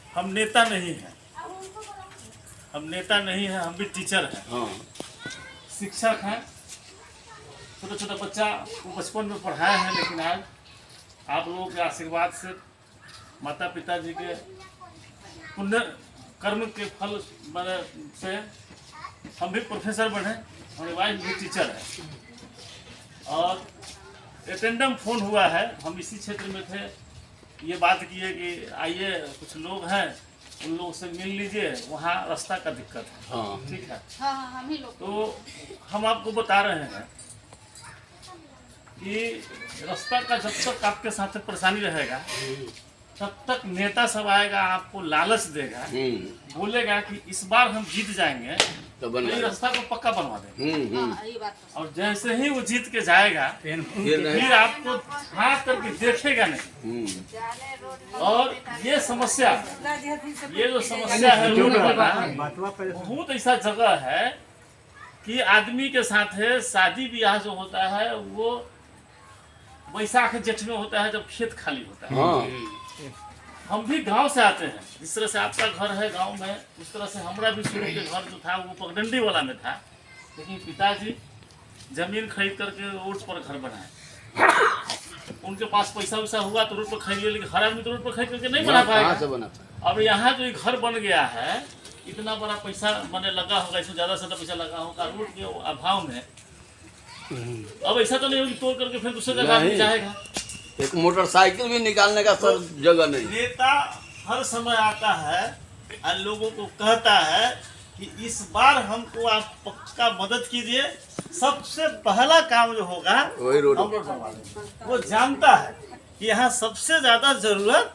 हम नेता नहीं हैं, हम भी टीचर हैं। हाँ। शिक्षक हैं। छोटा छोटा बच्चा वो बचपन में पढ़ाए हैं, लेकिन आज आप लोगों के आशीर्वाद से, माता पिता जी के पुण्य कर्म के फल से हम भी प्रोफेसर बने, हमारी वाइफ भी टीचर है। और एटेंडम फोन हुआ है, हम इसी क्षेत्र में थे, ये बात की है कि आइए कुछ लोग हैं, उन लोगों से मिल लीजिए, वहाँ रास्ता का दिक्कत है। हाँ। ठीक है। हाँ, हम ही लोग। तो हम आपको बता रहे हैं कि रास्ता का जब तक आपके साथ परेशानी रहेगा तब तक नेता सब आएगा, आपको लालच देगा, बोलेगा कि इस बार हम जीत जाएंगे तो ये रास्ता को पक्का बनवा देंगे। हाँ, ये बात तो और जैसे ही वो जीत के जाएगा फिर आपको झाँक करके देखेगा नहीं। और ये समस्या, ये जो समस्या है रोड वाला, बहुत ऐसा जगह है कि आदमी के साथ है शादी ब्याह जो होता है वो बैसाख जेठ में होता है, जब खेत खाली होता है। हाँ। हम भी गांव से आते हैं, जिस तरह से आपका घर है गांव में, उस तरह से हमारा भी शुरू के घर जो था वो पगडंडी वाला में था, लेकिन पिताजी जमीन खरीद करके रोड पर घर बनाए। उनके पास पैसा वैसा हुआ तो रोड पर खरीदिए, लेकिन हर आदमी तो रोड पर खरीद करके नहीं बना पाएगा। अब यहाँ जो घर बन गया है, इतना बड़ा पैसा मैंने लगा होगा, इसमें ज़्यादा से ज़्यादा पैसा लगा होगा रोड के अभाव में। अब ऐसा तो नहीं होगी तोड़ करके फिर दूसरे जगह आदमी जाएगा। एक मोटरसाइकिल भी निकालने का सर जगह नहीं। नेता हर समय आता है और लोगों को कहता है कि इस बार हमको आप पक्का मदद कीजिए, सबसे पहला काम जो होगा वही रोड हम बनवा देंगे। वो जानता है कि यहाँ सबसे ज्यादा जरूरत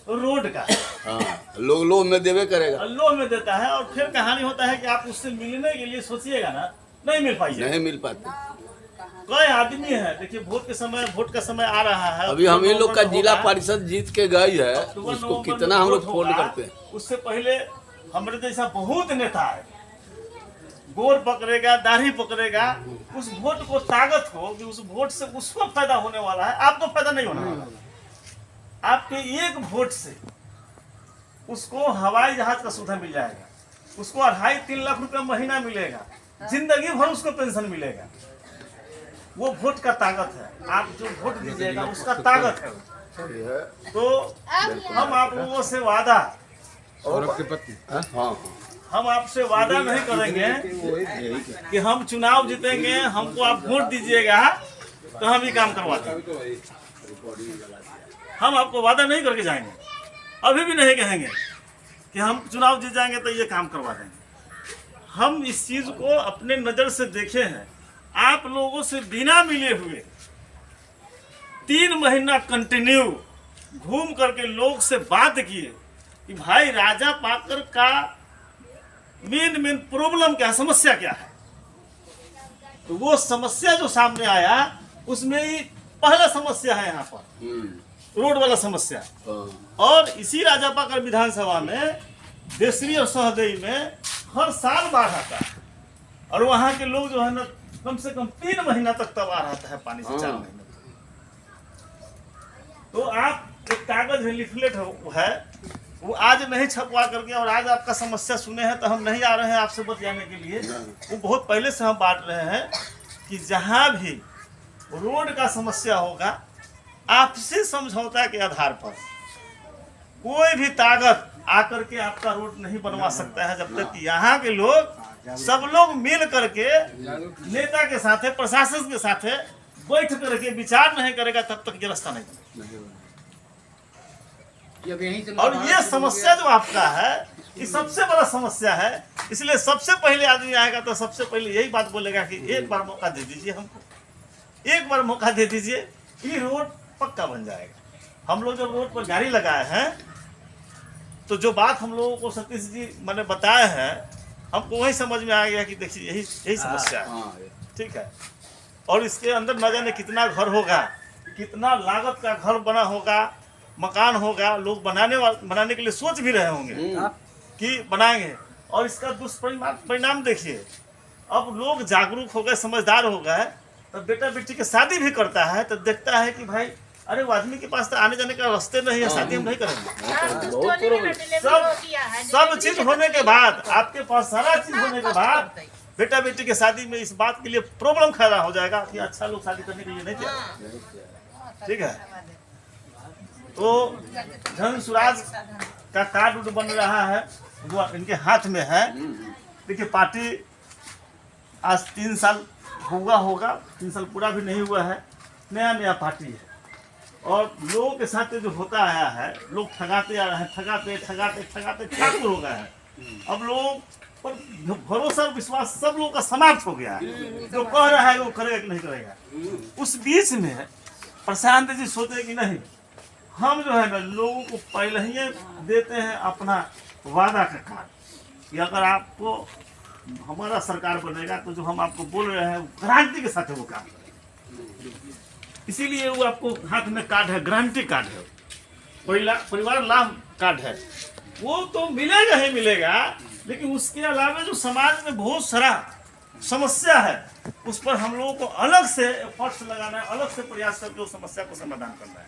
रोड का है। हाँ। लोग में देवे करेगा, अल्लाह में देता है। और फिर कहानी होता है कि आप उससे मिलने के लिए सोचिएगा ना, नहीं मिल पाइए, नहीं मिल पाते। कोई आदमी है, देखिए वोट का समय आ रहा है। अभी हम ही लोग का जिला परिषद जीत के गई है, उसको कितना हम लोग फोन करते हैं। उससे पहले हमारे जैसा बहुत नेता है, गोर पकड़ेगा, दाढ़ी पकड़ेगा, उस वोट को ताकत हो कि उस वोट से उसको फायदा होने वाला है, आपको फायदा नहीं होने वाला। आपके एक वोट से उसको हवाई जहाज का सुविधा मिल जाएगा, उसको 2.5-3 लाख रुपया महीना मिलेगा, जिंदगी भर उसको पेंशन मिलेगा। वो वोट का ताकत है, आप जो वोट दीजिएगा उसका ताकत है। तो हम आप लोगों से वादा, हम आपसे वादा नहीं करेंगे कि हम चुनाव जीतेंगे, हमको आप वोट दीजिएगा तो हम ही काम करवा देंगे। हम आपको वादा नहीं करके जाएंगे, अभी भी नहीं कहेंगे कि हम चुनाव जीत जाएंगे तो ये काम करवा देंगे। हम इस चीज को अपने नजर से देखे हैं, आप लोगों से बिना मिले हुए 3 महीना कंटिन्यू घूम करके लोग से बात किए कि भाई राजा पाकर का मेन प्रॉब्लम क्या, समस्या क्या है। तो वो समस्या जो सामने आया उसमें ही पहला समस्या है यहाँ पर रोड वाला समस्या। और इसी राजा पाकर विधानसभा में देसरी और सहदेई में हर साल बाढ़ आता है, और वहाँ के लोग जो है ना कम से कम 3 महीना तक तबाह रहता है पानी से, 4 महीने तक। तो आप एक कागज में लिफलेट है, वो आज नहीं छपवा करके, और आज आपका समस्या सुने हैं तो हम नहीं आ रहे हैं आपसे बतियाने के लिए, वो बहुत पहले से हम बांट रहे हैं कि जहाँ भी रोड का समस्या होगा, आपसी समझौता के आधार पर कोई भी ताकत आकर के आपका रोड नहीं बनवा सकता है, जब तक कि यहाँ के लोग सब लोग मिल करके नेता के साथ, प्रशासन के साथ बैठ करके विचार नहीं करेगा, तब तक ये रास्ता नहीं। और ये समस्या जो आपका है, ये सबसे बड़ा समस्या है। इसलिए सबसे पहले आदमी आएगा तो सबसे पहले यही बात बोलेगा कि एक बार मौका दे दीजिए हमको, एक बार मौका दे दीजिए, ये रोड पक्का बन जाएगा। हम लोग जब रोड पर गाड़ी लगाए हैं तो जो बात हम लोगों को सतीश जी मैंने बताया है, हमको वही समझ में आ गया कि देखिए यही समस्या है। ठीक है। और इसके अंदर न जाने कितना घर होगा, कितना लागत का घर बना होगा, मकान होगा, लोग बनाने के लिए सोच भी रहे होंगे कि बनाएंगे, और इसका दुष्परिणाम देखिए। अब लोग जागरूक हो गए, समझदार हो गए, तो बेटा बेटी की शादी भी करता है तो देखता है कि भाई अरे वो आदमी के पास तो आने जाने का रास्ते नहीं है, शादी हम नहीं करेंगे। बहुत प्रॉब्लम। सब चीज होने के बाद, आपके पास सारा चीज होने के बाद बेटा बेटी के शादी में इस बात के लिए प्रॉब्लम खड़ा हो जाएगा कि अच्छा लोग शादी करने के लिए नहीं तैयार। ठीक है, तो धन सुराज का कार्ड उड बन रहा है, वो इनके हाथ में है। देखिए पार्टी आज 3 साल होगा 3 साल पूरा भी नहीं हुआ है, नया पार्टी है और लोगों के साथ जो होता आया है, लोग ठगाते आ रहे हैं, ठगाते ठाकुर हो गए हैं। अब लोग पर भरोसा और विश्वास सब लोगों का समाप्त हो गया है। जो कह रहा है वो करेगा कि नहीं करेगा। उस बीच में प्रशांत जी सोचे कि नहीं, हम जो है ना लोगों को पहले ही देते हैं अपना वादा का कार्ड कि अगर आपको हमारा सरकार बनेगा तो जो हम आपको बोल रहे हैं गारंटी के साथ वो काम करें। इसीलिए वो आपको हाथ में कार्ड है, गारंटी कार्ड है, परिवार लाभ कार्ड है। वो तो मिलेगा ही मिलेगा, लेकिन उसके अलावा जो समाज में बहुत सारा समस्या है उस पर हम लोगों को अलग से एफर्ट्स लगाना है, अलग से प्रयास करके उस समस्या को समाधान करना है।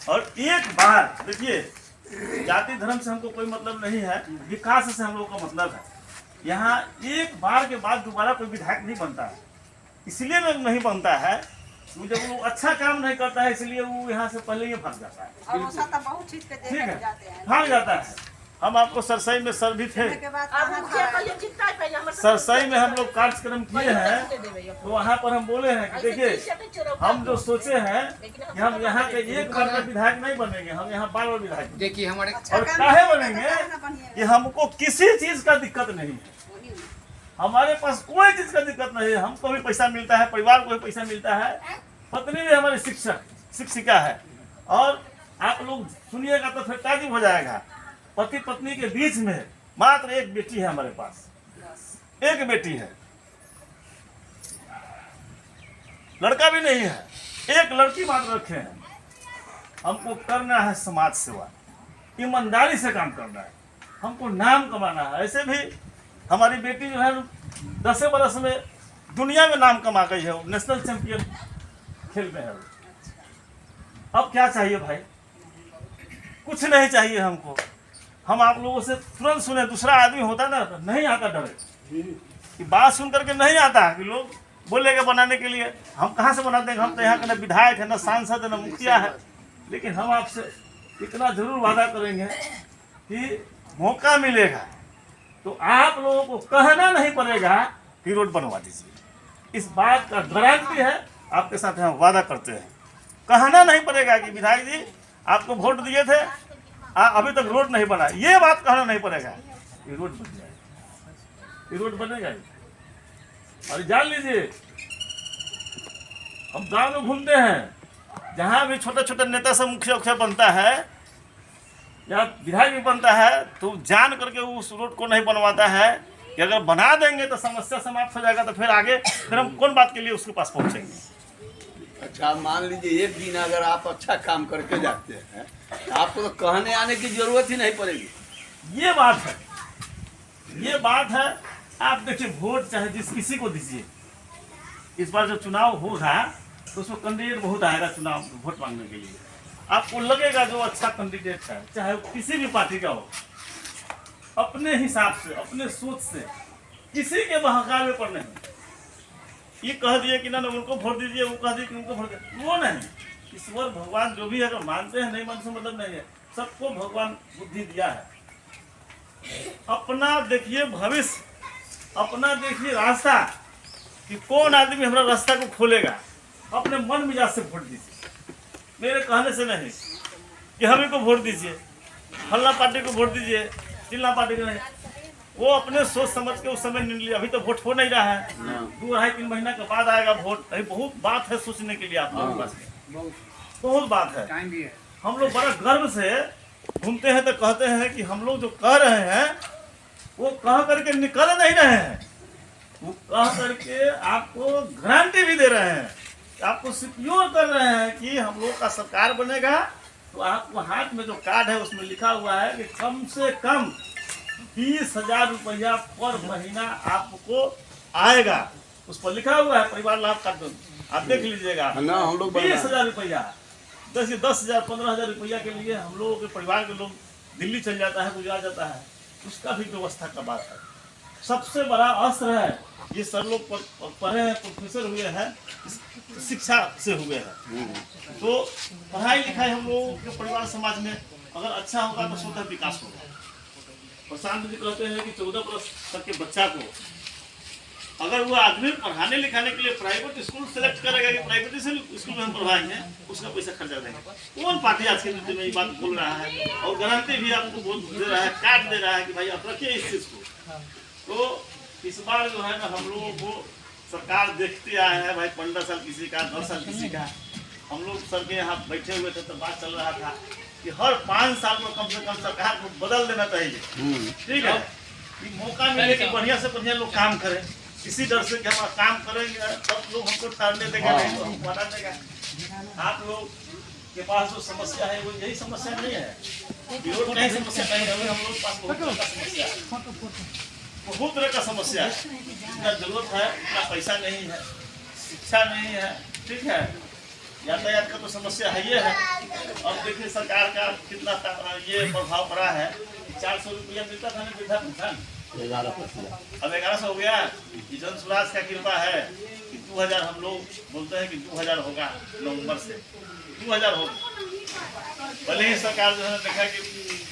और एक बार देखिए, जाति धर्म से हमको कोई मतलब नहीं है, विकास से हम लोगों का मतलब है। यहाँ एक बार के बाद दोबारा कोई विधायक नहीं बनता है। इसलिए नहीं बनता है जब वो अच्छा काम नहीं करता है, इसलिए वो यहाँ से पहले ही भाग जाता है। ठीक है, भाग जाता है। हम आपको सरसई में सर भी थे, सरसई में हम लोग कार्यक्रम किए हैं, तो वहाँ पर हम बोले हैं कि देखिए हम जो सोचे हैं कि हम यहाँ के एक बार में विधायक नहीं बनेंगे, हम यहाँ 12 विधायक देखिए हमारे और काहे बनेंगे कि हमको किसी चीज का दिक्कत नहीं है, हमारे पास कोई चीज का दिक्कत नहीं है। हमको भी पैसा मिलता है, परिवार को भी पैसा मिलता है, पत्नी भी हमारी शिक्षिका है। और आप लोग सुनिएगा तो फिर ताजुब हो जाएगा, पति पत्नी के बीच में मात्र एक बेटी है हमारे पास, एक बेटी है, लड़का भी नहीं है, एक लड़की मात्र रखे हैं। हमको करना है समाज सेवा, ईमानदारी से काम करना है, हमको नाम कमाना है। ऐसे भी हमारी बेटी जो है 10 बरस में दुनिया में नाम कमा गई है, नेशनल चैंपियन खेल में है। अब क्या चाहिए भाई, कुछ नहीं चाहिए हमको। हम आप लोगों से तुरंत सुने, दूसरा आदमी होता ना तो नहीं आता, डरे कि बात सुन करके नहीं आता कि लोग बोलेगा बनाने के लिए। हम कहाँ से बना देंगे, हम तो यहाँ का ना विधायक है, ना सांसद है, ना मुखिया है। लेकिन हम आपसे इतना जरूर वादा करेंगे कि मौका मिलेगा तो आप लोगों को कहना नहीं पड़ेगा कि रोड बनवा दीजिए। इस बात का गारंटी है, आपके साथ हम वादा करते हैं। कहना नहीं पड़ेगा कि विधायक जी आपको वोट दिए थे, अभी तक रोड नहीं बना, ये बात कहना नहीं पड़ेगा। ये रोड बन जाएगा, ये रोड बनेगा। और जान लीजिए, हम गांव में घूमते हैं, जहां भी छोटा छोटा नेता से मुखिया बनता है या विधायक भी बनता है, तो जान करके उस रोड को नहीं बनवाता है कि अगर बना देंगे तो समस्या समाप्त हो जाएगा, तो फिर आगे फिर हम कौन बात के लिए उसके पास पहुंचेंगे। अच्छा मान लीजिए एक दिन अगर आप अच्छा काम करके जाते हैं, आपको तो कहने आने की जरूरत ही नहीं पड़ेगी। ये बात है, ये बात है। आप देखिए, वोट चाहे जिस किसी को दीजिए, इस बार जो चुनाव होगा तो उसमें कैंडिडेट बहुत आएगा चुनाव वोट मांगने के लिए। आपको लगेगा जो अच्छा कैंडिडेट है, चाहे वो किसी भी पार्टी का हो, अपने हिसाब से, अपने सोच से, किसी के बहकावे पर नहीं ये कह दिए कि ना उनको वोट दीजिए, वो कह दिए कि उनको वोट दीजिए, वो नहीं। ईश्वर भगवान जो भी अगर मानते हैं, नहीं मानते से मतलब नहीं है, सबको भगवान बुद्धि दिया है। अपना देखिए भविष्य, अपना देखिए रास्ता कि कौन आदमी हमारा रास्ता को खोलेगा। अपने मन मिजाज से वोट दीजिए, मेरे कहने से नहीं कि हम ही को वोट दीजिए, फल्ला पार्टी को वोट दीजिए, चिल्ला पार्टी को नहीं। वो अपने सोच समझ के उस समय निर्णय लिया। अभी तो वोट हो नहीं रहा है, 2-2.5-3 महीना के बाद आएगा वोट। अभी बहुत बात है सोचने के लिए, आप लोगों के पास बहुत बात है। हम लोग बड़ा गर्व से घूमते हैं तो कहते हैं कि हम लोग जो कह रहे हैं वो कह करके निकल नहीं रहे हैं, वो कह करके आपको गारंटी भी दे रहे हैं, आपको सिक्योर कर रहे हैं कि हम लोग का सरकार बनेगा तो आपको हाथ में जो कार्ड है उसमें लिखा हुआ है कि कम से कम 20,000 रुपया पर महीना आपको आएगा। उस पर लिखा हुआ है परिवार लाभ कार्ड, आप देख लीजिएगा। ना हम लोग 20,000 रुपया 10,000 15,000 रुपया के लिए हम लोगों के परिवार के लोग दिल्ली चल जाता है, गुजरात जाता है, उसका भी व्यवस्था का बात है। सबसे बड़ा अस्त्र है ये सर लोग पढ़े हैं, प्रोफेसर हुए हैं, शिक्षा से हुए हैं। तो पढ़ाई लिखाई हम लोगों के परिवार समाज में अगर अच्छा होगा तो स्वतः विकास होगा। प्रशांत जी कहते हैं कि 14 वर्ष तक के बच्चा को अगर वो आदमी पढ़ाने लिखाने के लिए प्राइवेट स्कूल सेलेक्ट करेगा कि प्राइवेट स्कूल में हम पढ़वाएंगे, उसका पैसा खर्चा देंगे। कौन पार्टी आज के दिन में ये बात बोल रहा है और गारंटी भी आपको बोल दे रहा है, कार्ड दे रहा है कि भाई आप रखिए इस चीज़ को। तो इस बार जो है ना हम लोगों को सरकार देखते आए हैं भाई, 15 साल किसी का, 10 साल किसी का। हम लोग सर के यहाँ बैठे हुए थे तो बात चल रहा था कि हर 5 साल में कम से कम सरकार को बदल देना चाहिए। ठीक है, कि मौका मिले कि बढ़िया से बढ़िया लोग काम करें, इसी डर से कि हम काम करेंगे तब लोग हमको टालने देगा, नहीं तो हमको बना देगा। आप लोग के पास जो समस्या है वो यही समस्या नहीं है, विरोध नहीं समस्या नहीं है, हम लोग के पास बहुत तरह का समस्या है, बहुत तरह का समस्या है। जितना जरूरत है उतना पैसा नहीं है, शिक्षा नहीं है, ठीक है, यातायात का तो समस्या है ये है। अब देखिए सरकार का कितना ये प्रभाव पड़ा है, 400 रुपया मिलता था ना वृद्धा पेंशन, अब 1100 हो गया। जन स्वराज का कृपा है कि 2000 हम लोग बोलते हैं कि 2000 होगा नवंबर से, 2000 होगा। भले ही सरकार जो है देखा कि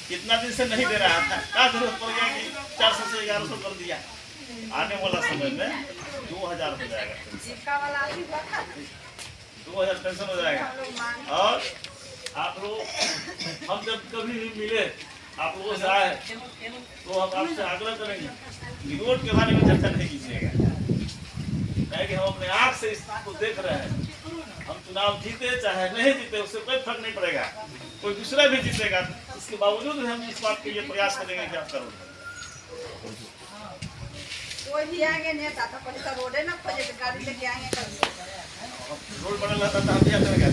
कितना दिन से नहीं दे रहा था, क्या जरूरत पड़ गया कि 400 से 1100 कर दिया। आने वाला समय में 2000 हो जाएगा, 2000 पेंशन हो जाएगा। और आप लोग हम जब कभी भी मिले आप लोगों से आए तो हम आपसे आग्रह करेंगे रिपोर्ट के बारे में चर्चा नहीं कीजिएगा, कि हम अपने आँख से इसको देख रहे हैं। हम चुनाव जीते चाहे नहीं जीते उससे कोई फर्क नहीं पड़ेगा, कोई दूसरा भी जीतेगा, इसके बावजूद हम इस बात के लिए प्रयास करेंगे कि आप करो। कोई भी आएंगे नेता तो पहले तो रोडे ना खोजे, गाड़ी लेके आएंगे, रोड बना था तो हम क्या करेंगे।